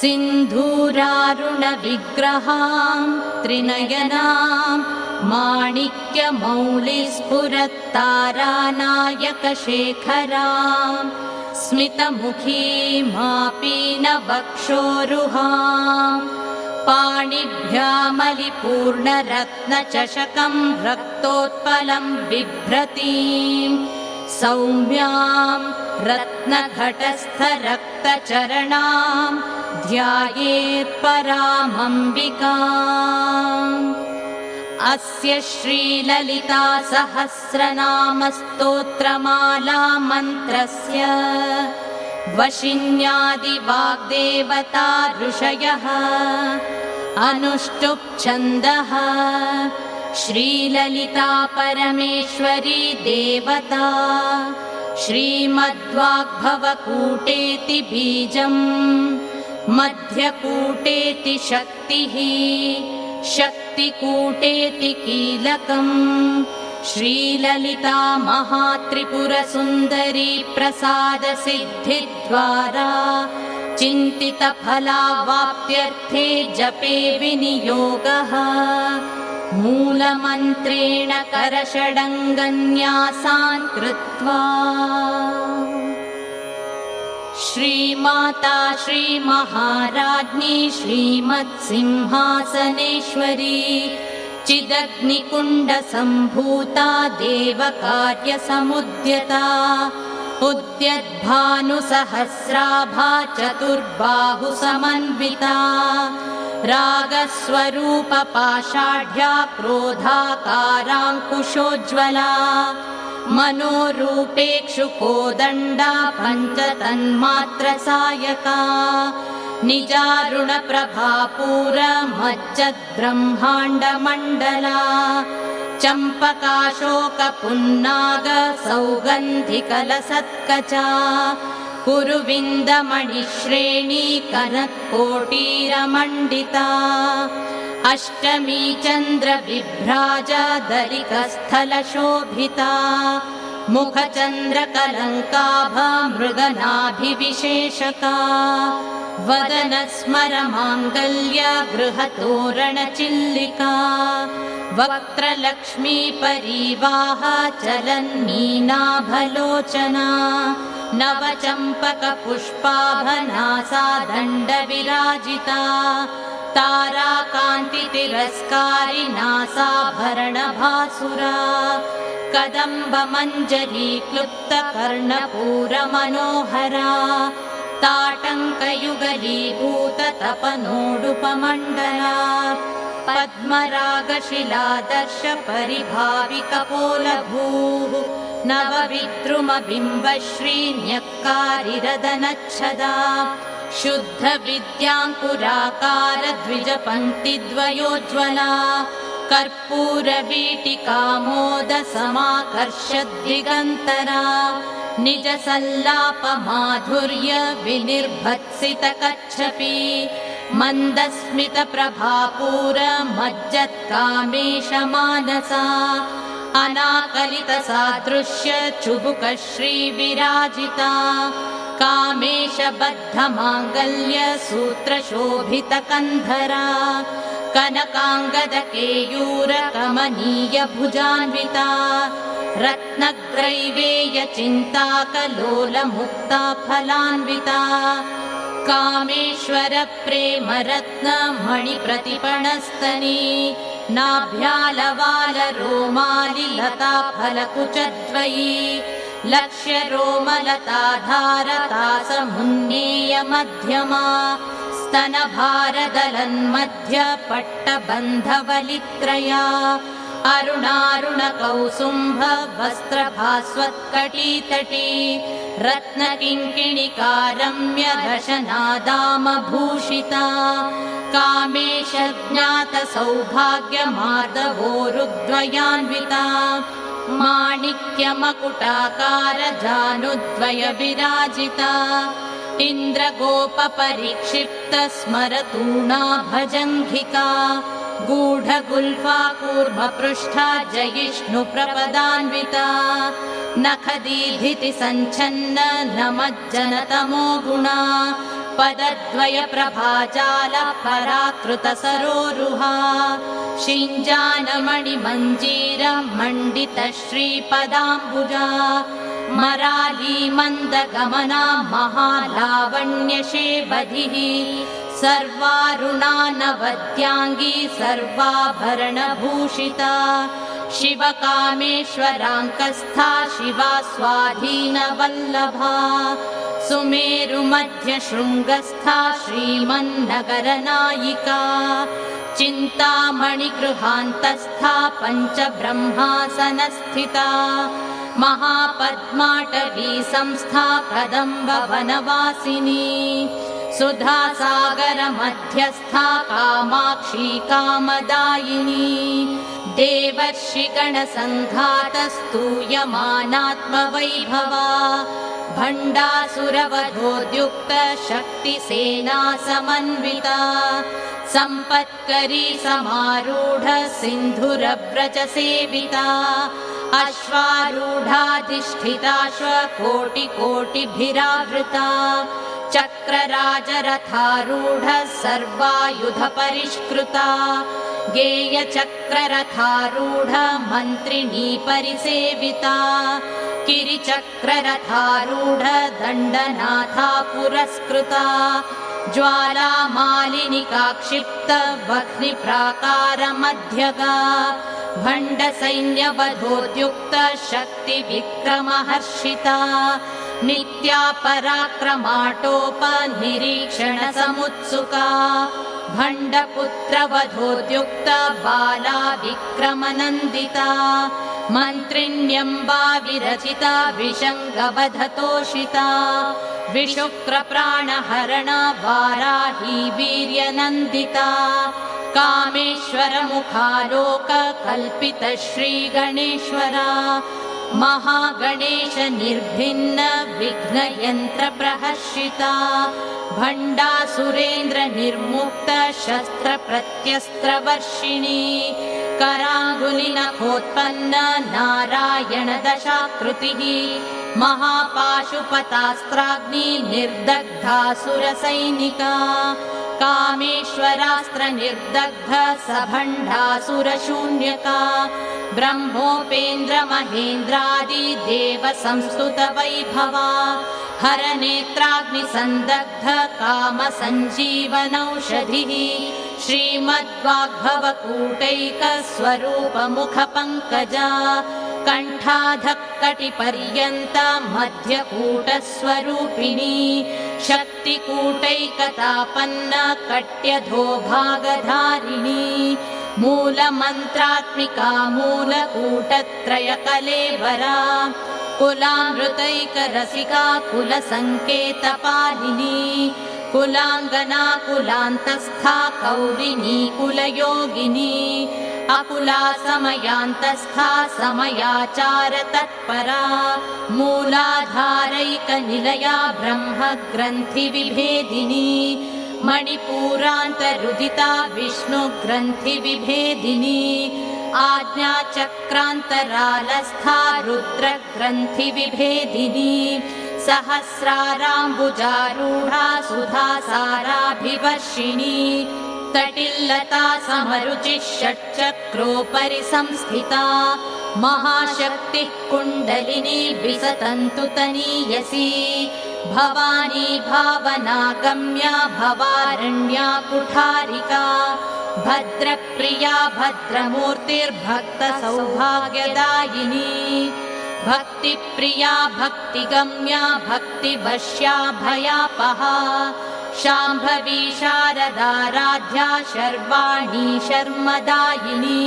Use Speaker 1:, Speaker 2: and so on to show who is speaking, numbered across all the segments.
Speaker 1: सिन्धूरारुणविग्रहां त्रिनयनां माणिक्यमौलिस्फुरत्तारानायकशेखरां स्मितमुखीमापीनवक्षोरुहां पाणिभ्यामलिपूर्णरत्नचषकं रक्तोत्पलं बिभ्रतीं सौम्यां रत्नघटस्थरक्तचरणां ध्यायेत्परामम्बिकाम्। अस्य श्रीललिता सहस्रनामस्तोत्रमाला मन्त्रस्य वशिन्यादिवाग्देवता ऋषयः अनुष्टुप् छन्दः श्रीललिता परमेश्वरी देवता श्रीमद्वाग्भवकूटेति बीजम् मध्यकूटेति शक्तिः शक्तिकूटेति कीलकम् श्रीललिता महात्रिपुरसुन्दरी प्रसादसिद्धिद्वारा चिन्तितफलावाप्त्यर्थे जपे विनियोगः मूलमन्त्रेण करषडङ्गन्यासान् कृत्वा। श्रीमाता श्रीमहाराज्ञी श्रीमत्सिंहासनेश्वरी चिदग्निकुण्डसम्भूता देवकार्यसमुद्यता उद्यद्भानुसहस्राभा चतुर्बाहुसमन्विता रागस्वरूपपाषाढ्या क्रोधाकाराङ्कुशोज्ज्वला मनोरूपेक्षुकोदण्डा पञ्चतन्मात्रसायका निजारुणप्रभापूरमज्जद्ब्रह्माण्डमण्डला चम्पकाशोकपुन्नागसौगन्धिकलसत्कचा कुरुविन्दमणिश्रेणी कनत्कोटीरमण्डिता अष्टमी चन्द्रविभ्राजदलिकस्थलशोभिता मुखचन्द्रकलङ्काभा मृगनाभिविशेषका वदनस्मरमाङ्गल्य गृहतोरणचिल्लिका वक्त्रलक्ष्मीपरीवाह चलन्मीनाभलोचना नवचम्पकपुष्पाभनासा दण्डविराजिता ताराकान्तितिरस्कारि नासाभरणभासुरा कदम्बमञ्जरीक्लुप्तकर्णपूरमनोहरा ताटङ्कयुगलीभूततपनोडुपमण्डला पद्मरागशिलादर्शपरिभाविकपोलभूः नवविद्रुमबिम्बश्रीन्यक्कारिरदनच्छदा शुद्धविद्याङ्कुराकारद्विजपङ्क्तिद्वयोज्ज्वला कर्पूरवीटिकामोदसमाकर्षद्दिगन्तरा निजसल्लापमाधुर्य विनिर्भत्सितकच्छपी मन्दस्मितप्रभापूरमज्जत्कामेशमानसा अनाकलितसादृश्य चुबुकश्रीविराजिता कामेशबद्धमाङ्गल्य सूत्रशोभितकन्धरा कनकाङ्गदकेयूरकमनीयभुजान्विता रत्नग्रैवेयचिन्ताकलोलमुक्ता फलान्विता कामेश्वरप्रेमरत्नमणिप्रतिपणस्तनी नाभ्यालवालरोमालिलता फलकुचद्वयी लक्ष्यरोमलताधारतासमुन्नेयमध्यमा स्तनभारदलन्मध्यपट्टबन्धवलित्रया अरुणारुणकौसुम्भवस्त्रभास्वत्कटीतटी रत्नकिङ्किणिकारम्यदशनादामभूषिता कामेशज्ञातसौभाग्यमार्दवोरुद्वयान्विता माणिक्यमकुटाकारजानुद्वयविराजिता इन्द्रगोपपरिक्षिप्तस्मरतूणा भजङ्घिका गूढगुल्फा कूर्मपृष्ठा जयिष्णुप्रपदान्विता नखदीधिति सञ्छन्न नमज्जनतमो गुणा पदद्वयप्रभाजालः पराकृतसरोरुहा शिञ्जानमणिमञ्जीरमण्डितश्रीपदाम्बुजा मराली मन्दगमना महालावण्यशेबधिः सर्वारुणानवद्याङ्गी सर्वाभरणभूषिता शिवकामेश्वराङ्कस्था शिवा स्वाधीनवल्लभा सुमेरुमध्यशृङ्गस्था श्रीमन्नगरनायिका चिन्तामणिगृहान्तस्था पञ्चब्रह्मासनस्थिता महापद्माटवी संस्था कदम्बवनवासिनी सुधासागरमध्यस्था कामाक्षी कामदायिनी देवर्षिगणसङ्घातस्तूयमानात्मवैभवा भण्डासुरवधोद्युक्त शक्तिसेना समन्विता सम्पत्करी समारूढ सिन्धुरव्रजसेविता अश्वारूढाधिष्ठिताश्वकोटिकोटिभिरावृता चक्रराजरथारूढ सर्वायुधपरिष्कृता गेयचक्ररथारूढ मन्त्रिणी परिसेविता किरिचक्ररथारूढ दण्डनाथा पुरस्कृता ज्वालामालिनिकाक्षिप्त वह्निप्राकारमध्यगा भण्डसैन्यवधोद्युक्त शक्तिविक्रमहर्षिता नित्या पराक्रमाटोपनिरीक्षणसमुत्सुका भण्डपुत्रवधोद्युक्त बाला विक्रमनन्दिता मन्त्रिण्यम्बा विरचिता विशङ्गवधतोषिता विशुक्रप्राणहरण वाराही वीर्यनन्दिता कामेश्वरमुखालोककल्पित श्रीगणेश्वरा महागणेश निर्भिन्न विघ्नयन्त्रप्रहर्षिता भण्डासुरेन्द्र निर्मुक्त शस्त्रप्रत्यस्त्रवर्षिणी कराङ्गुलिनखोत्पन्न नारायण दशाकृतिः महापाशुपतास्त्राग्नि निर्दग्धासुरसैनिका कामेश्वरास्त्र निर्दग्ध सभण्डासुरशून्यका ब्रह्मोपेन्द्र महेन्द्रादि देव संस्तुत वैभवा हरनेत्राग्निसन्दग्ध काम सञ्जीवनौषधिः श्रीमद्वाग्भवकूटैक स्वरूप मुख पङ्कजा कण्ठाधक्कटिपर्यन्त मध्यकूटस्वरूपिणी शक्तिकूटैकतापन्न कट्यधो भागधारिणी मूलमन्त्रात्मिका मूलकूटत्रयकलेवरा कुलामृतैकरसिका कुलसङ्केतपालिनी कुलाङ्गना कुलान्तस्था कौलिनी कुलयोगिनी अकुला समयान्तस्था समयाचार तत्परा मूलाधारैकनिलया ब्रह्मग्रन्थिविभेदिनी मणिपूरान्तरुदिता विष्णुग्रन्थिविभेदिनी आज्ञाचक्रान्तरालस्था रुद्रग्रन्थिविभेदिनी सहस्राराम्बुजारूढा सुधासाराभिवर्षिणी तटिल्लता समरुचिः षट्चक्रोपरि संस्थिता महाशक्तिः कुण्डलिनी विसतन्तु तनीयसी भवानी भावनागम्या भवारण्या कुठारिका भद्रप्रिया भद्रमूर्तिर्भक्तसौभाग्यदायिनी भक्तिप्रिया भक्तिगम्या भक्तिवश्या भयापहा शाम्भवी शारदाराध्या शर्वाणी शर्मदायिनी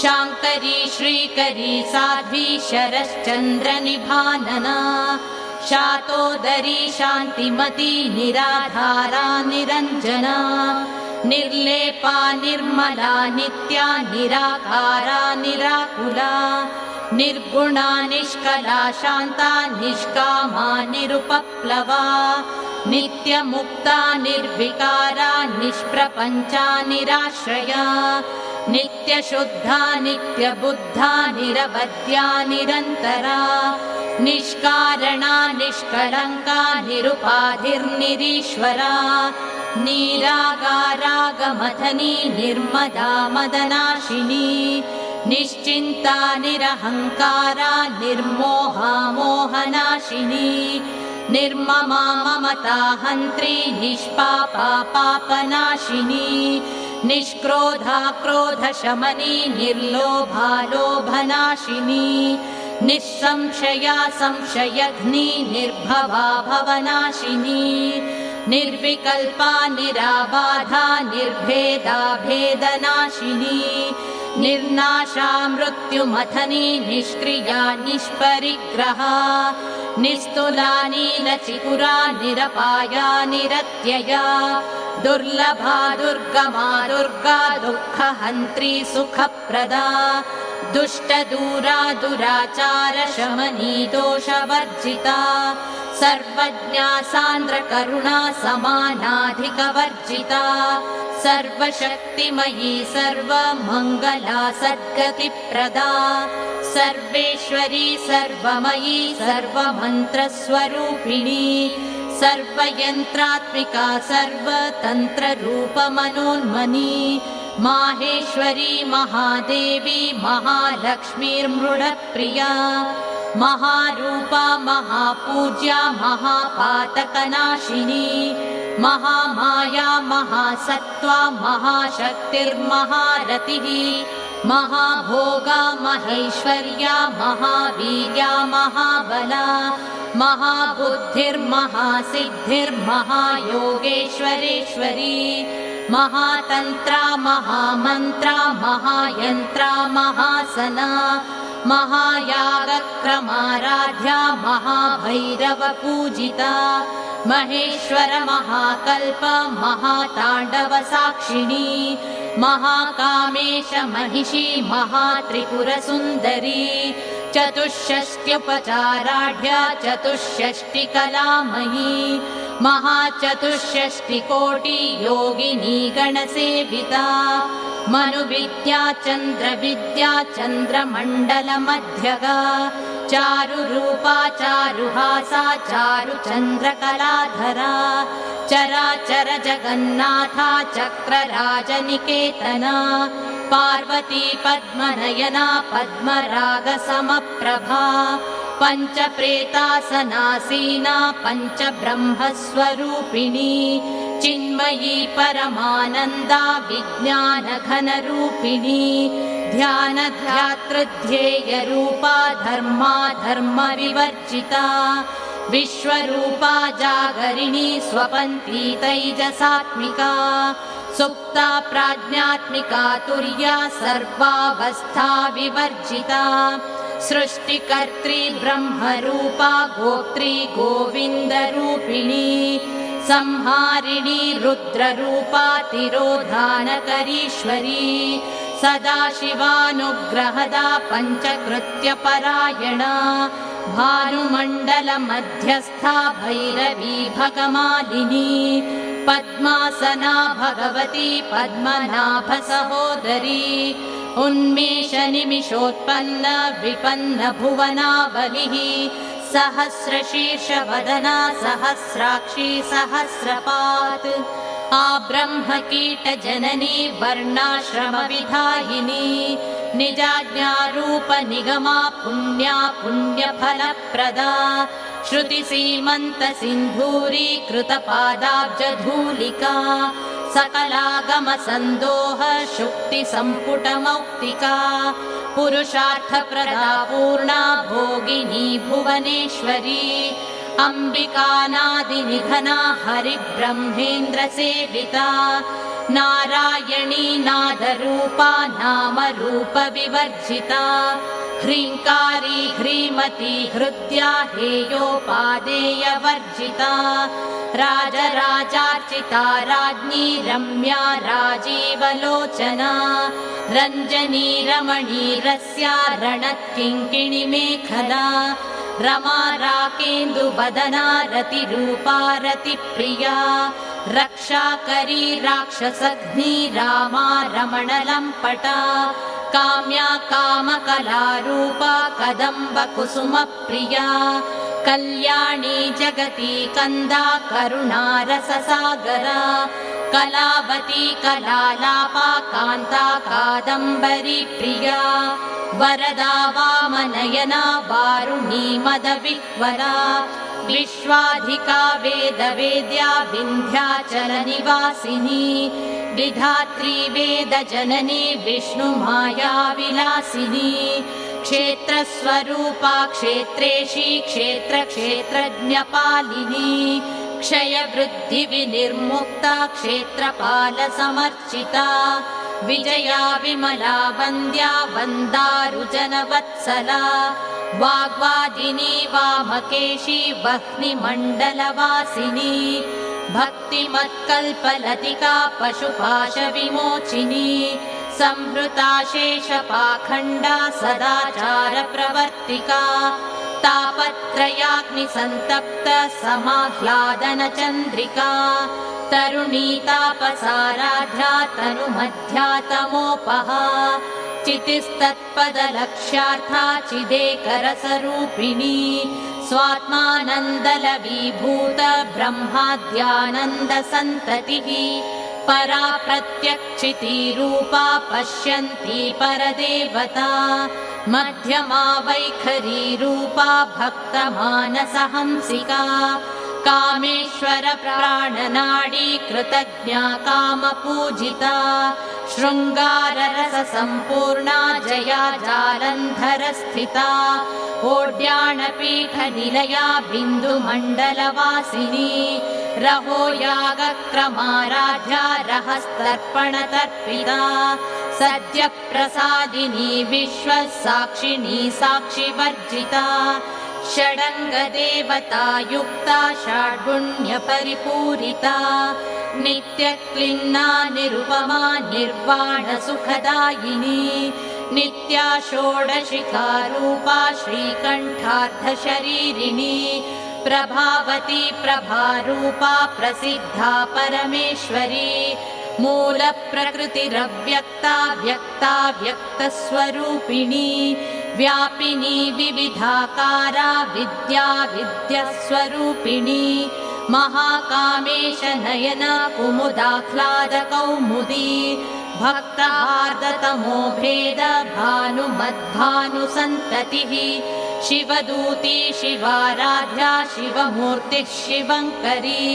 Speaker 1: शाङ्करी श्रीकरी साध्वी शरश्चन्द्रनिभानना शातोदरी शान्तिमती निराधारा निरञ्जना निर्लेपा निर्मला नित्या निराकारा निराकुला निर्गुणा निष्कला शान्ता निष्कामा निरुपप्लवा नित्यमुक्ता निर्विकारा निष्प्रपञ्चा निराश्रया नित्यशुद्धा नित्यबुद्धा निरवध्या निरन्तरा निष्कारणा निष्कलङ्का निरुपाधिर्निरीश्वरा निरागारागमथनी निर्मदा मदनाशिनी निश्चिन्ता निरहङ्कारा निर्मोहा मोहनाशिनी निर्ममा ममता हन्त्री निष्पापा पापनाशिनी निष्क्रोधा क्रोधशमनी निर्लोभा लोभनाशिनी निस्संशया संशयघ्नी निर्भवा भवनाशिनी निर्विकल्पा निराबाधा निर्भेदा भेदनाशिनी निर्नाशा मृत्युमथनी निष्क्रिया निष्परिग्रहा निस्तुला नीलचिकुरा निरपाया निरत्यया दुर्लभा दुर्गमा दुर्गा दुःखहन्त्री सुखप्रदा दुष्टदूरा दुराचारशमनी दोषवर्जिता सर्वज्ञा सान्द्रकरुणा समानाधिकवर्जिता सर्वशक्तिमयी सर्वमङ्गला सद्गतिप्रदा सर्वेश्वरी सर्वमयी सर्वमन्त्रस्वरूपिणी सर्वयन्त्रात्मिका सर्वतन्त्ररूपमनोन्मनी माहेश्वरी महादेवी महालक्ष्मीर्मृडप्रिया महारूपा महापूज्या महापातकनाशिनी महामाया महासत्त्वा महाशक्तिर्महारतिः महाभोगा महेश्वर्या महावीर्या महाबला महाबुद्धिर्महासिद्धिर्महायोगेश्वरेश्वरी महातन्त्रा महामन्त्रा महायन्त्रा महासना महायागक्रमाराध्या महाभैरवपूजिता महेश्वर महाकल्प महाताण्डवसाक्षिणी महाकामेश महिषी महात्रिपुरसुन्दरी चतुष्षष्ट्युपचाराढ्या चतुष्षष्टिकलामयी महाचतुष्षष्टिकोटि योगिनी गणसेविता मनुविद्या चन्द्रविद्या चन्द्रमण्डलमध्यगा चारुरूपा चारुहासा चारुचन्द्रकलाधरा चराचर जगन्नाथा चक्रराजनिकेतना पार्वती पद्मनयना पद्मरागसमप्रभा पञ्चप्रेतासनासीना पञ्चब्रह्मस्वरूपिणी चिन्मयी परमानन्दा विज्ञानघनरूपिणी ध्यानध्यातृध्येयरूपा धर्मा धर्मविवर्जिता विश्वरूपा जागरिणी स्वपन्ती तैजसात्मिका सुप्ता प्राज्ञात्मिका तुर्या सर्वावस्था विवर्जिता सृष्टिकर्त्री ब्रह्मरूपा गोत्री गोविन्दरूपिणी संहारिणी रुद्ररूपा तिरोधानकरीश्वरी सदाशिवानुग्रहदा पञ्चकृत्यपरायणा भानुमण्डलमध्यस्था भैरवी भगमालिनी पद्मासना भगवती पद्मनाभसहोदरी उन्मेषनिमिषोत्पन्न विपन्न भुवनावलिः सहस्रशीर्षवदना सहस्राक्षी सहस्रपात् आब्रह्मकीटजननी वर्णाश्रमविधायिनी निजाज्ञारूपनिगमा पुण्या पुण्यफलप्रदा श्रुतिसीमन्तसिन्धूरीकृतपादाब्जधूलिका सकलागमसन्दोह शुक्तिसम्पुटमौक्तिका पुरुषार्थप्रदा पूर्णा भोगिनी भुवनेश्वरी अम्बिकानादिनिधना हरिब्रह्मेन्द्रसेविता नारायणी नादरूपा नामरूपविवर्जिता ह्रीङ्कारी ह्रीमती हृद्या हेयोपादेयवर्जिता राजराजार्चिता राज्ञी रम्या राजीवलोचना रञ्जनी रमणी रस्या रणत्किङ्किणिमेखला रमा राकेन्दुवदना रतिरूपा रतिप्रिया रक्षाकरी राक्षसघ्नी रामा रमणलम्पटा काम्या कामकलारूपा कदम्बकुसुमप्रिया कल्याणी जगती कन्दा करुणारससागरा कलावती कलालापा कान्ता कादम्बरी प्रिया वरदा वामनयना वारुणी मदविह्वला विश्वाधिका वेदवेद्या विन्ध्याचलनिवासिनी विधात्री वेदजननी विष्णुमाया विलासिनी क्षेत्रस्वरूपा क्षेत्रेशी क्षेत्रक्षेत्रज्ञपालिनी क्षयवृद्धिविनिर्मुक्ता क्षेत्रपालसमर्चिता विजया विमला वन्द्या वन्दारुजनवत्सला वाग्वादिनी वामकेशी वह्निमण्डलवासिनी भक्तिमत्कल्पलतिका पशुपाशविमोचिनी संहृता शेषपाखण्डा सदाचारप्रवर्तिका तापत्रयाग्निसन्तप्त समाह्लादनचन्द्रिका तरुणी तापसाराध्या तनुमध्यातमोपहा चितिस्तत्पदलक्ष्यार्था चिदेकरसरूपिणी स्वात्मानन्दलवीभूत ब्रह्माद्यानन्दसन्ततिः परा प्रत्यक्षितिरूपा पश्यन्ती परदेवता मध्यमा वैखरी रूपा भक्तमानसहंसिका कामेश्वर प्राणनाडी कृतज्ञा कामपूजिता शृङ्गाररससम्पूर्णा जया जालन्धरस्थिता ओड्याणपीठनिलया बिन्दुमण्डलवासिनी रहो यागक्रमाराध्या रहस्तर्पणतर्पिता सद्यप्रसादिनी विश्वसाक्षिणी साक्षिवर्जिता षडङ्गदेवतायुक्ता षड्गुण्यपरिपूरिता नित्यक्लिन्ना निरुपमा निर्वाणसुखदायिनी नित्या षोडशिखारूपा श्रीकण्ठार्धशरीरिणी प्रभावती प्रभारूपा प्रसिद्धा परमेश्वरी मूलप्रकृतिरव्यक्ता व्यक्ता व्यक्तस्वरूपिणी व्यापिनी विविधाकारा विद्या विद्यस्वरूपिणी महाकामेश नयन कुमुदाह्लादकौमुदी भक्तहार्दतमो भेद भानुमद्भानुसन्ततिः शिवदूती शिवाराध्या शिवमूर्तिः शिवङ्करी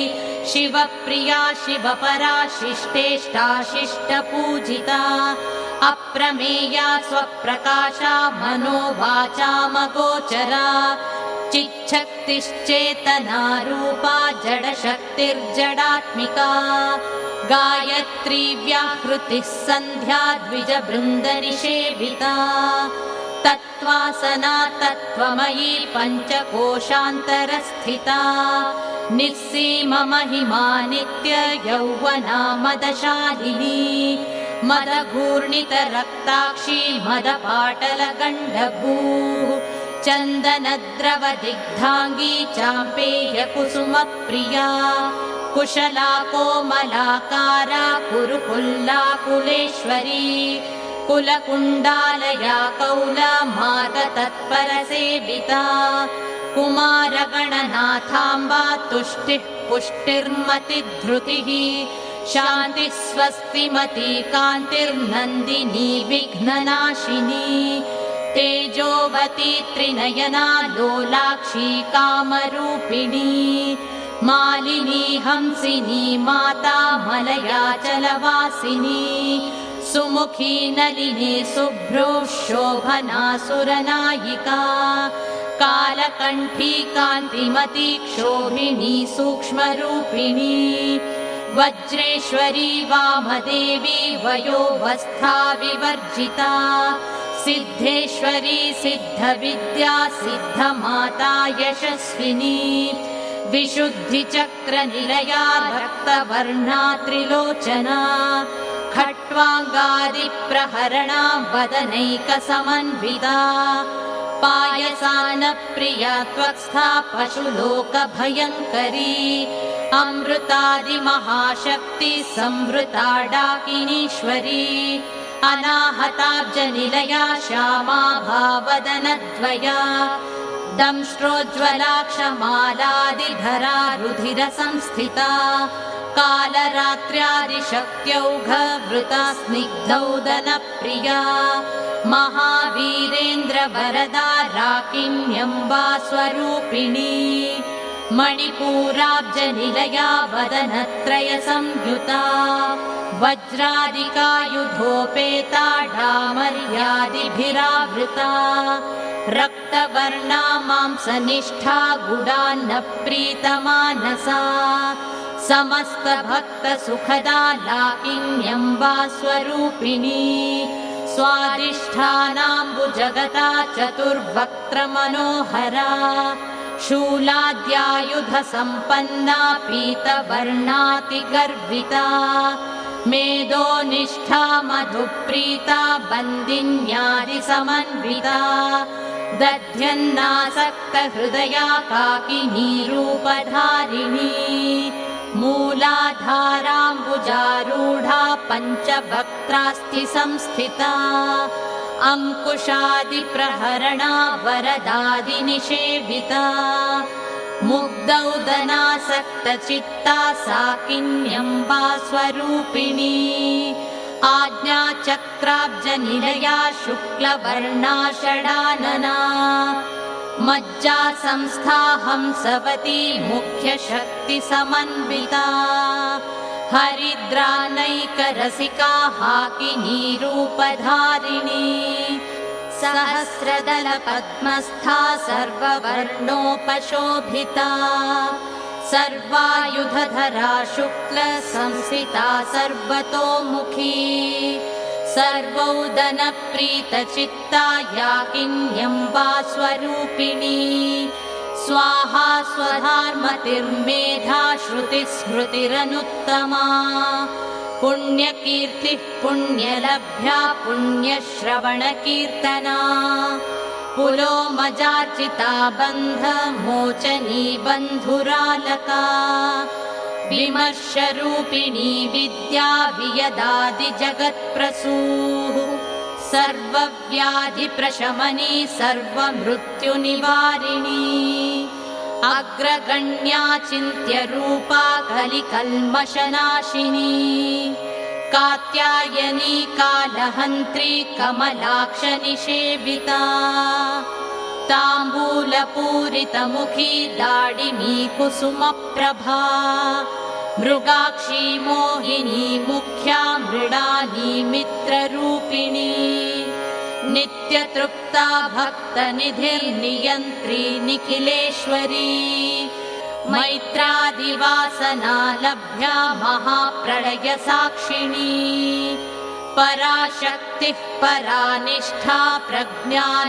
Speaker 1: शिवप्रिया शिवपरा शिष्टेष्टा शिष्टपूजिता अप्रमेया स्वप्रकाशा मनोवाचामगोचरा चिच्छक्तिश्चेतना रूपा जडशक्तिर्जडात्मिका गायत्री व्याहृतिः सन्ध्या द्विजबृन्दनिषेविता तत्त्वासना तत्त्वमयी पञ्चकोशान्तरस्थिता निस्सीममहिमा नित्य यौवना मदशालिनी मदघूर्णितरक्ताक्षी मदपाटलगण्डभूः चन्दनद्रवदिग्धाङ्गी चाम्पेयकुसुमप्रिया कुशला कोमलाकारा कुरुकुल्लाकुलेश्वरी कुलकुण्डालया कौलमार्गतत्परसेविता कुमारगणनाथाम्बा तुष्टिः पुष्टिर्मतिधृतिः शान्तिः स्वस्तिमती कान्तिर्नन्दिनी विघ्ननाशिनी तेजोवती त्रिनयना लोलाक्षी कामरूपिणी मालिनी हंसिनी माता मलयाचलवासिनी सुमुखी नलिनी शुभ्रो शोभना सुरनायिका कालकण्ठी कान्तिमती क्षोभिणी सूक्ष्मरूपिणी वज्रेश्वरी वामदेवी वयोवस्था विवर्जिता सिद्धेश्वरी सिद्धविद्या सिद्धमाता यशस्विनी विशुद्धिचक्रनिलया रक्तवर्णा त्रिलोचना खट्वाङ्गादिप्रहरणा वदनैकसमन्विता पायसान्नप्रिया त्वक्स्था पशुलोकभयङ्करी अमृतादिमहाशक्ति संवृता डाकिनीश्वरी अनाहताब्जनिलया श्यामा भावदनद्वया दंष्ट्रोज्ज्वलाक्षमालादिधरा रुधिरसंस्थिता कालरात्र्यादिशक्त्यौघवृता स्निग्धौदनप्रिया महावीरेन्द्रवरदा राकिन्यम्बा स्वरूपिणी मणिपूराब्जनिलया वदनत्रयसंयुता वज्रादिकायुधोपेता डामर्यादिभिरावृता रक्तवर्णा मांसनिष्ठा गुडान्नप्रीतमानसा समस्तभक्तसुखदा लाकिन्यम्बा स्वरूपिणी स्वादिष्ठानाम्बुजगता चतुर्वक्त्रमनोहरा शूलाद्यायुधसम्पन्ना पीतवर्णातिगर्विता मेदोनिष्ठा मधुप्रीता बन्दिन्यादिसमन्विता दध्यन्नासक्तहृदया काकिनीरूपधारिणी मूलाधाराम्बुजारूढा पञ्चवक्त्रास्ति संस्थिता अङ्कुशादिप्रहरणा वरदादिनिषेविता मुग्धौदनासक्तचित्ता साकिन्यम्बा स्वरूपिणी आज्ञाचक्राब्जनिलया शुक्लवर्णा षडानना मज्जा संस्था हंसवती मुख्यशक्तिसमन्विता हरिद्रानैकरसिका हाकिनीरूपधारिणी सहस्रदलपद्मस्था सर्ववर्णोपशोभिता सर्वायुधधरा शुक्लसंस्थिता सर्वतोमुखी सर्वौदनप्रीतचित्ता याकिन्यम्बा स्वरूपिणी स्वाहा स्वधार्मतिर्मेधा श्रुतिस्मृतिरनुत्तमा पुण्यकीर्तिः पुण्यलभ्या पुण्यश्रवणकीर्तना पुलोमजार्चिता बन्धमोचनी बन्धुरालका विमर्शरूपिणी विद्या वियदादिजगत्प्रसूः सर्वव्याधिप्रशमनी सर्वमृत्युनिवारिणी अग्रगण्या चिन्त्यरूपा कलिकल्मषनाशिनी कात्यायनी कालहन्त्री कमलाक्षनिषेविता ताम्बूलपूरितमुखी दाडिमी कुसुमप्रभा मृगाक्षी मोहिनी मुख्या मृडानी मित्ररूपिणी नित्यतृप्ता भक्तनिधिर्नियन्त्री निखिलेश्वरी मैत्रादिवासना लभ्या महाप्रलयसाक्षिणी पराशक्तिः परानिष्ठा प्रज्ञानघनरूपिणी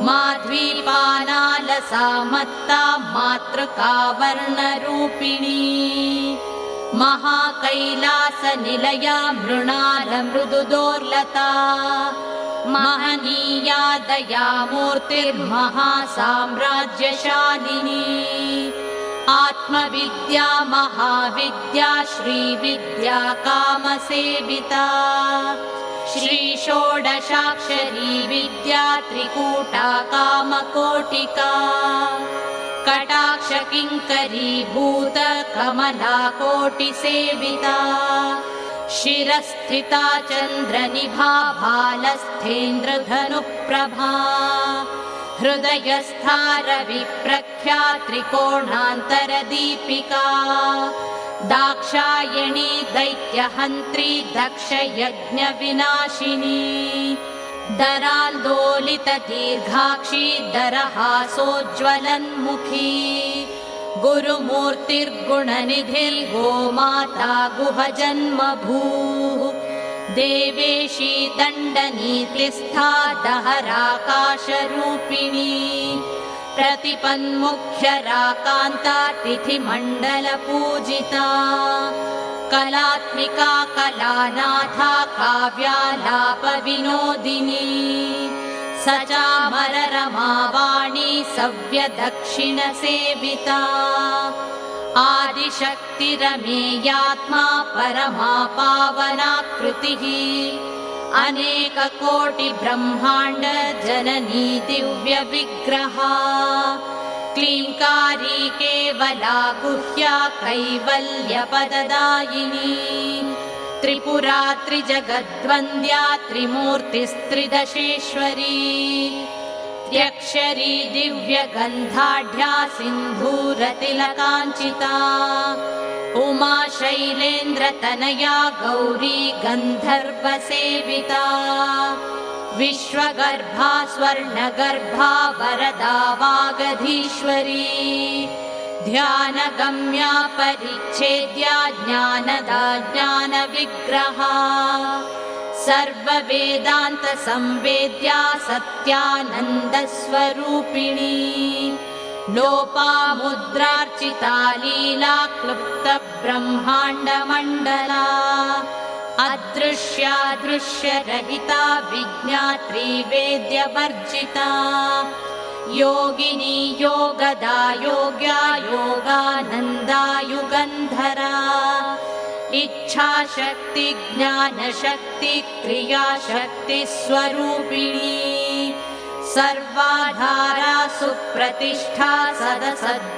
Speaker 1: माध्वीपानालसा मत्ता मातृकावर्णरूपिणी महाकैलासनिलया मृणालमृदुदोर्लता महनीया दयामूर्तिर्महासाम्राज्यशालिनी आत्मविद्या महाविद्या श्रीविद्या कामसेविता श्रीषोडशाक्षरी विद्या त्रिकूटा कामकोटिका कटाक्षकिङ्करीभूत कमलाकोटिसेविता शिरस्थिता चन्द्रनिभा भालस्थेन्द्रधनुप्रभा हृदयस्था रविप्रख्या त्रिकोणान्तरदीपिका दाक्षायणी दैत्यहन्त्री दक्षयज्ञविनाशिनी दरान्दोलितदीर्घाक्षी दरहासोज्ज्वलन्मुखी गुरुमूर्तिर्गुणनिधिर्गोमाता गुहजन्मभूः देवेशी दण्डनीतिस्था दहराकाशरूपिणी प्रतिपन्मुख्यराकान्ता तिथिमण्डलपूजिता कलात्मिका कलानाथा काव्यालापविनोदिनी सचामररमावाणी सव्यदक्षिणसेविता आदिशक्तिरमेयात्मा परमा पावनाकृतिः अनेककोटिब्रह्माण्ड जननी दिव्यविग्रहा क्लीङ्कारी केवला गुह्या कैवल्यपददायिनी त्रिपुरा त्रिजगद्वन्द्या त्रिमूर्तिस्त्रिदशेश्वरी त्र्यक्षरी दिव्यगन्धाढ्या सिन्धूरतिलकाञ्चिता उमा शैलेन्द्रतनया गौरी गन्धर्वसेविता विश्वगर्भा स्वर्णगर्भा वरदा वागधीश्वरी ध्यानगम्या परिच्छेद्या ज्ञानदा ज्ञानविग्रहा सर्ववेदान्तसंवेद्या सत्यानन्दस्वरूपिणी लोपामुद्रार्चिता लीला क्लुप्तब्रह्माण्डमण्डला अदृश्यादृश्यरहिता विज्ञात्री वेद्यवर्जिता योगिनी योगदा योग्या योगानन्दा युगन्धरा इच्छाशक्ति ज्ञानशक्ति क्रियाशक्ति स्वरूपिणी सर्वाधारा सुप्रतिष्ठा सदसद्रूपधारिणी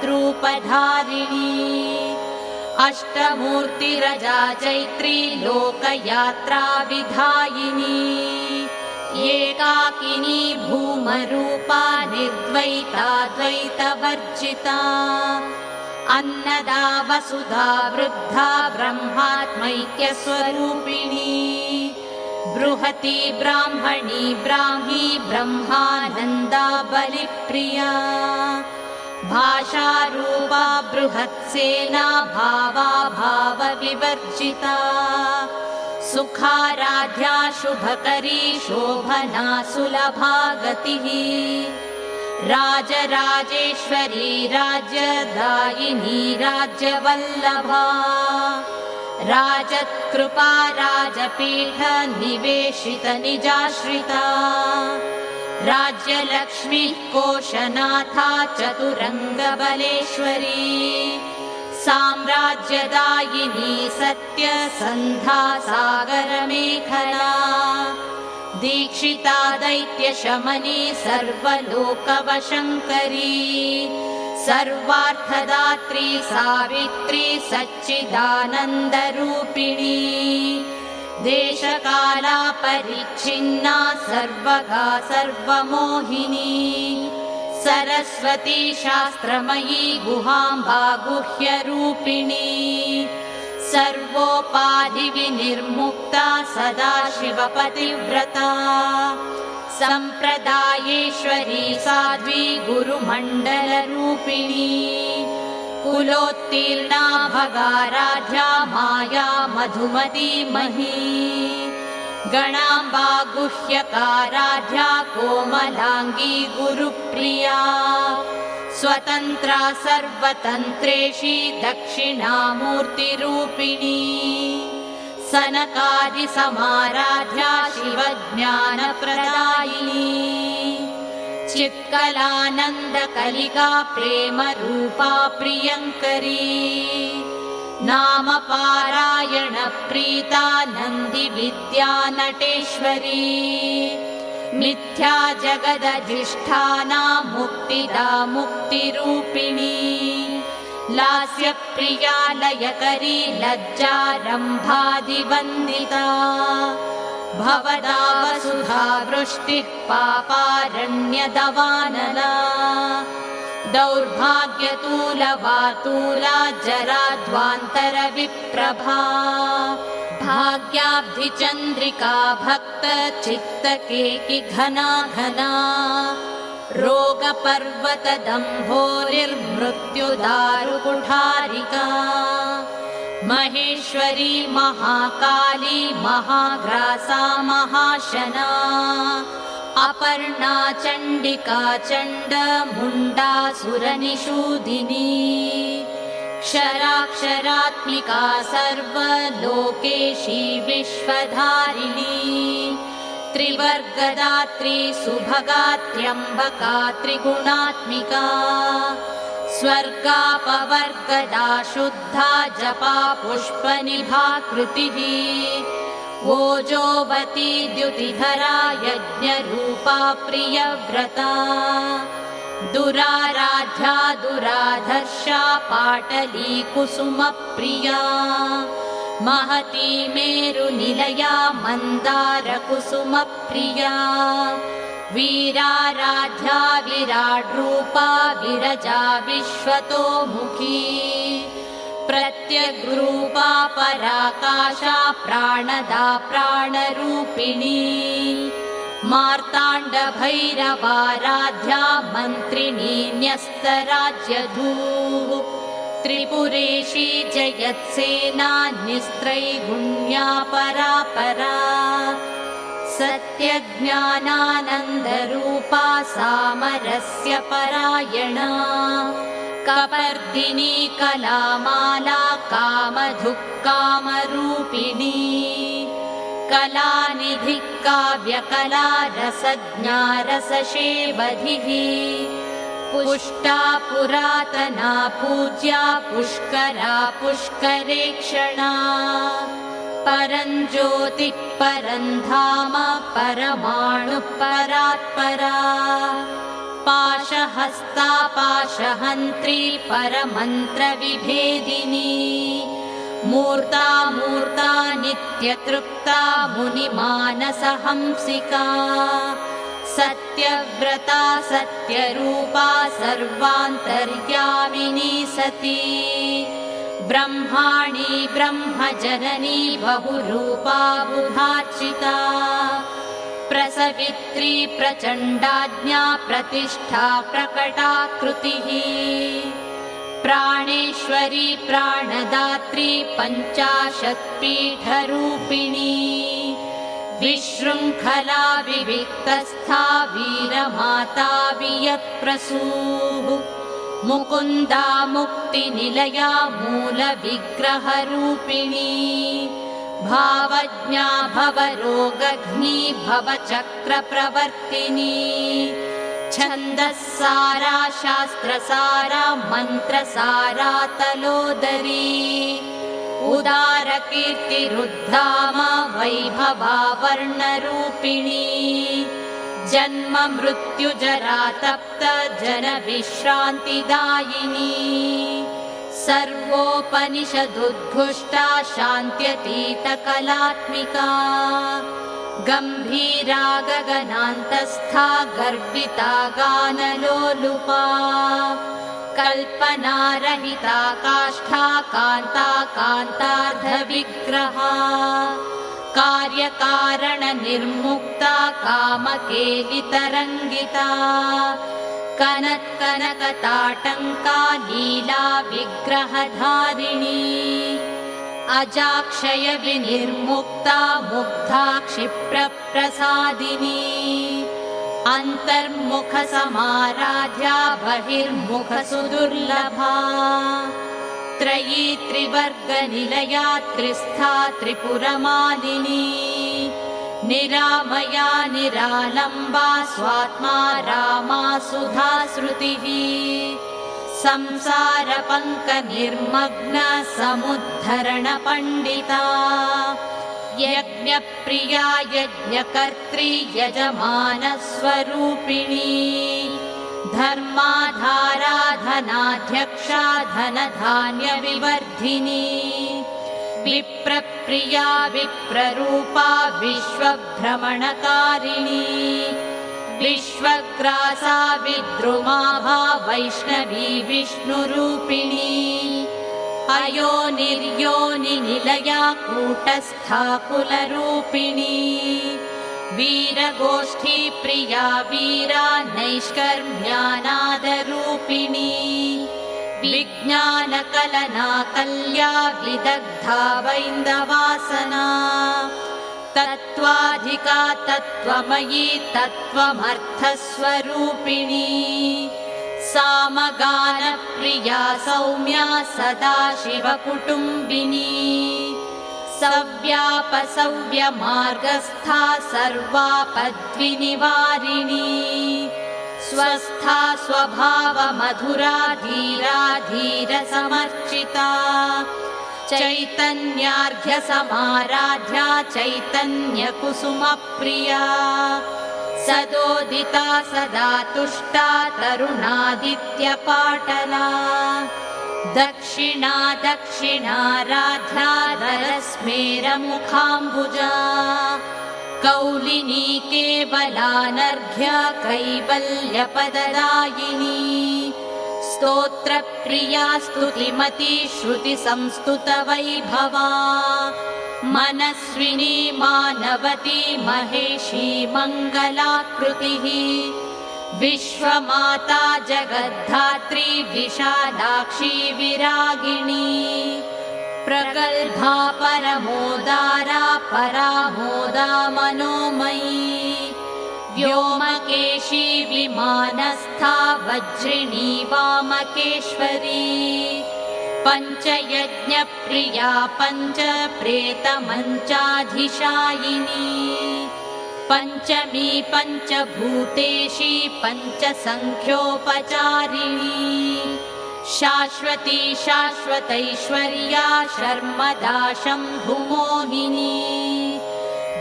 Speaker 1: अष्टमूर्तिरजा चैत्री लोकयात्रा विधायिनी एकाकिनी भूमरूपा निर्द्वैता द्वैतवर्जिता अन्नदा वसुधा वृद्धा ब्रह्मात्मैक्यस्वरूपिणी बृहती ब्राह्मणी ब्राह्मी ब्रह्मानन्दा बलिप्रिया भाषारूपा बृहत्सेना भावा भावविवर्जिता सुखाराध्या शुभकरी शोभना सुलभा गतिः राजराजेश्वरी राज्यदायिनी राज्यवल्लभा राजत्कृपा राजपीठ निवेशित निजाश्रिता राज्यलक्ष्मी कोशनाथा चतुरङ्गबलेश्वरी साम्राज्यदायिनी सत्यसन्धा सागरमेखला दीक्षिता दैत्यशमनी सर्वलोकवशङ्करी सर्वार्थदात्री सावित्री सच्चिदानन्दरूपिणी देशकाला परिच्छिन्ना सर्वगा सर्वमोहिनी सरस्वती शास्त्रमयी गुहाम्बा गुह्यरूपिणी सर्वोपाधिविनिर्मुक्ता सदाशिवपतिव्रता सम्प्रदायेश्वरी साध्वी गुरुमण्डलरूपिणी कुलोत्तीर्णा भगाराध्या माया मधुमती मही गणाम्बा गुह्यकाराध्या कोमलाङ्गी गुरुप्रिया स्वतन्त्रा सर्वतन्त्रेशी दक्षिणामूर्तिरूपिणी सनकादिसमाराध्या शिवज्ञानप्रदायिनी चित्कलानन्दकलिका प्रेमरूपा प्रियङ्करी नामपारायणप्रीता नन्दिविद्या नटेश्वरी मिथ्या जगदधिष्ठाना मुक्तिदा मुक्तिरूपिणी लास्यप्रिया लयकरी लज्जारम्भादिवन्दिता भवदा वसुधा वृष्टिः पापारण्यदवानला दौर्भाग्यतूलवातूला जराध्वान्तरविप्रभा भाग्याब्धिचन्द्रिका भक्तचित्तकेकि घना घना रोगपर्वतदम्भोरिर्मृत्युदारुकुठारिका महेश्वरी महाकाली महाग्रासा महाशना अपर्णा चण्डिका चण्डमुण्डासुरनिषूदिनी क्षराक्षरात्मिका सर्वलोकेशी विश्वधारिणी त्रिवर्गदात्री सुभगा त्र्यम्बका त्रिगुणात्मिका स्वर्गापवर्गदा शुद्धा जपा पुष्पनिभा कृतिः ओजोवती द्युतिधरा यज्ञरूपा प्रियव्रता दुराराध्या दुराधर्षा पाटली कुसुमप्रिया महती मेरुनिलया मन्दारकुसुमप्रिया वीराराध्या विराड्रूपा विरजा विश्वतोमुखी प्रत्यग्रूपा पराकाशा प्राणदा प्राणरूपिणी मार्ताण्डभैरवाराध्या मन्त्रिणी न्यस्तराज्यधूः त्रिपुरेशी जयत्सेना निस्त्रैगुण्या परापरा सत्यज्ञानानन्दरूपा सामरस्य परायणा कपर्दिनी कलामाला कामधुक्कामरूपिणी कलानिधिः काव्यकला रसज्ञा रसशेवधिः पुष्टा पुरातना पूज्या पुष्करा पुष्करेक्षणा परञ्ज्योतिः परन्धाम परमाणुः परात्परा पाशहस्ता पाशहन्त्री परमन्त्रविभेदिनी मूर्ता मूर्ता नित्यतृप्ता मुनिमानसहंसिका सत्यव्रता सत्यरूपा सर्वान्तर्यामिनी सती ब्रह्माणी ब्रह्मजननी बहुरूपा बुधार्चिता प्रसवित्री प्रचण्डाज्ञा प्रतिष्ठा प्रकटाकृतिः प्राणेश्वरी प्राणदात्री पञ्चाशत्पीठरूपिणी विशृङ्खला विविक्तस्था वीरमाता वियत्प्रसूः मुकुन्दा मुक्तिनिलया मूलविग्रहरूपिणी भावज्ञा भवरोगघ्नी भवचक्रप्रवर्तिनी छन्दस्सारा शास्त्रसारा मन्त्रसारा तलोदरी उदारकीर्तिरुद्धाम वैभवा वर्णरूपिणी जन्म मृत्युजरा तप्त जनविश्रान्तिदायिनी सर्वोपनिषदुद्घुष्टा शान्त्यतीतकलात्मिका गम्भीरा गगनान्तस्था गर्विता गानलोलुपा कल्पनारहिता काष्ठा कान्ता कान्तार्धविग्रहा कार्यकारणनिर्मुक्ता कामकेलितरङ्गिता कनत्कनकताटङ्का लीला विग्रहधारिणी अजाक्षय विनिर्मुक्ता मुग्धा क्षिप्रप्रसादिनी अन्तर्मुखसमाराध्या बहिर्मुखसुदुर्लभा त्रयी त्रिवर्गनिलया त्रिस्था त्रिपुरमालिनी निरामया निरालम्बा स्वात्मा रामा सुधा श्रुतिः संसारपङ्कनिर्मग्न समुद्धरणपण्डिता यज्ञप्रिया यज्ञकर्त्री यजमानस्वरूपिणी धर्माधारा धनाध्यक्षा धनधान्यविवर्धिनी विप्रप्रिया विप्ररूपा विश्वभ्रमणकारिणी विश्वग्रासा विद्रुमाभा वैष्णवी विष्णुरूपिणी अयोनिर्योनिनिलया कूटस्था कुलरूपिणी वीरगोष्ठी प्रिया वीरा नैष्कर्म्यानादरूपिणी विज्ञानकलना कल्या विदग्धा वैन्दवासना तत्त्वाधिका तत्त्वमयी तत्त्वमर्थस्वरूपिणी सामगानप्रिया सौम्या सदाशिवकुटुम्बिनी सव्यापसव्यमार्गस्था सर्वापद्विनिवारिणी स्वस्था स्वभावमधुरा धीरा धीरसमर्चिता चैतन्यार्घ्यसमाराध्या चैतन्यकुसुमप्रिया सदोदिता सदा तुष्टा तरुणादित्यपाटला दक्षिणा दक्षिणाराध्या दरस्मेरमुखाम्बुजा कौलिनी केवलानर्घ्य कैवल्यपददायिनी स्तोत्रप्रिया स्तुतिमती श्रुतिसंस्तुतवैभवा मनस्विनी मानवती महेशी मङ्गलाकृतिः विश्वमाता जगद्धात्री विशालाक्षी विरागिणी प्रगल्भा परमोदारा परामोदा मनोमयी व्योमकेशी विमानस्था वज्रिणी वामकेश्वरी पञ्चयज्ञप्रिया पञ्चप्रेतमञ्चाधिशायिनी पञ्चमी पञ्चभूतेशी पञ्चसङ्ख्योपचारिणी शाश्वती शाश्वतैश्वर्या शर्मदा शम्भुमोहिनी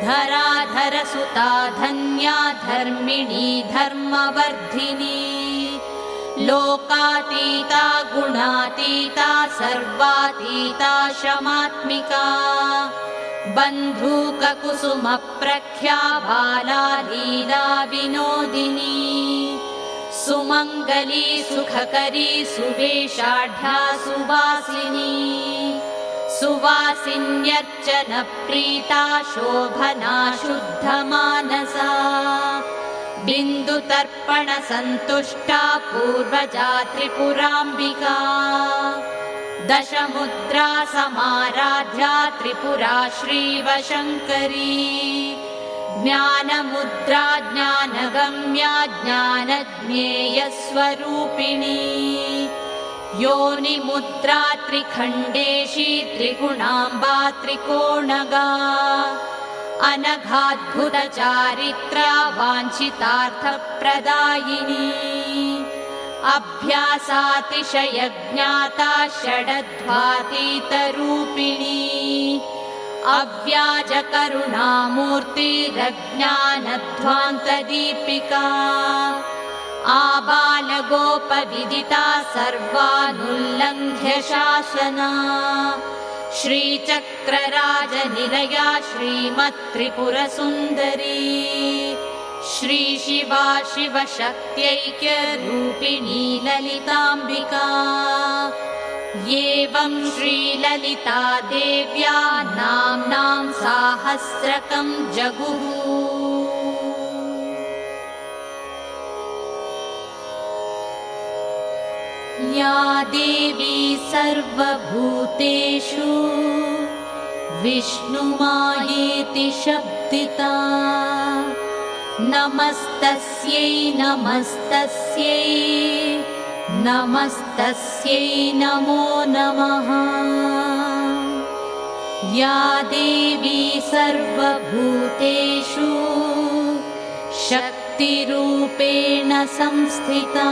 Speaker 1: धराधरसुता धन्या धर्मिणी धर्मवर्धिनी लोकातीता गुणातीता सर्वातीता शमात्मिका बन्धूककुसुमप्रख्या बाला लीला विनोदिनी सुमङ्गली सुखकरी सुवेशाढ्या सुवासिनी सुवासिन्यर्चनप्रीता शोभना शुद्धमानसा बिन्दुतर्पणसन्तुष्टा पूर्वजा त्रिपुराम्बिका दशमुद्रा समाराध्या त्रिपुरा श्रीवशङ्करी ज्ञानमुद्रा ज्ञानगम्या ज्ञानज्ञेयस्वरूपिणी योनिमुद्रा त्रिखण्डेशी त्रिगुणाम्बा त्रिकोणगा अनघाद्भुतचारित्रा वाञ्छितार्थप्रदायिनी अभ्यासातिशयज्ञाता षडध्वातीतरूपिणी अव्याजकरुणामूर्तिरज्ञानध्वान्तदीपिका आबालगोपविदिता सर्वानुल्लङ्घ्य शासना श्रीचक्रराजनिलया श्रीमत्त्रिपुरसुन्दरी श्रीशिवा शिवशक्त्यैक्यरूपिणी ललिताम्बिका एवं श्रीललिता देव्या नाम्नां साहस्रकं जगुः या देवी सर्वभूतेषु विष्णुमायेति शब्दिता नमस्तस्यै नमस्तस्यै नमस्तस्यै नमो नमः या देवी सर्वभूतेषु शक्तिरूपेण संस्थिता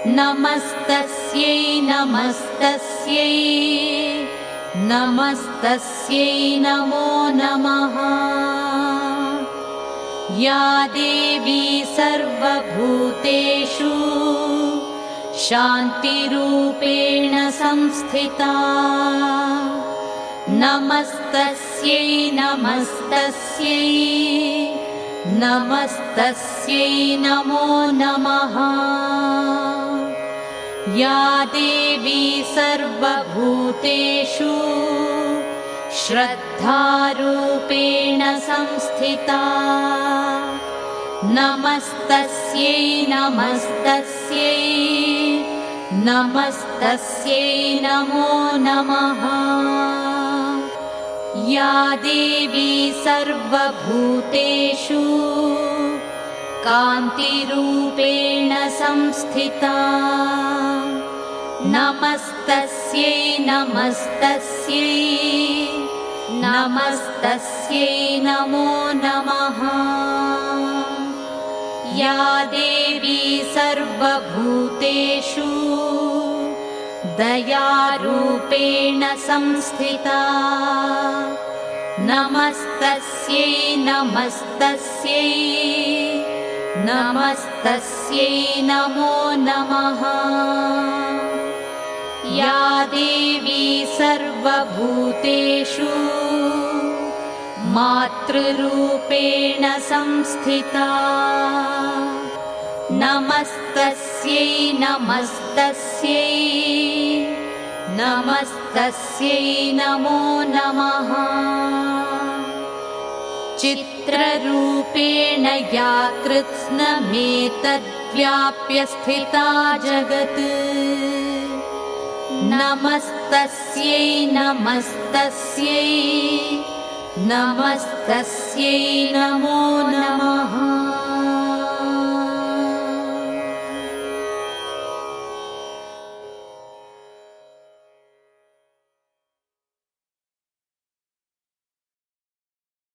Speaker 1: नमस्तस्यै नमस्तस्यै नमस्तस्यै नमो नमः या देवी सर्वभूतेषु शान्तिरूपेण संस्थिता नमस्तस्यै नमस्तस्यै नमस्तस्यै नमो नमः या देवी सर्वभूतेषु श्रद्धारूपेण संस्थिता नमस्तस्यै नमस्तस्यै नमस्तस्यै नमो नमः या देवी सर्वभूतेषु कान्तिरूपेण संस्थिता नमस्तस्यै नमस्तस्यै नमस्तस्यै नमो नमः या देवी सर्वभूतेषु दयारूपेण संस्थिता नमस्तस्यै नमस्तस्यै नमस्तस्यै नमो नमः या देवी सर्वभूतेषु मातृरूपेण संस्थिता नमस्तस्यै नमस्तस्यै नमस्तस्यै नमो नमः चित्ररूपेण या कृत्स्नमेतद्व्याप्य स्थिता जगत् नमस्तस्यै नमस्तस्यै नमस्तस्यै नमो नमः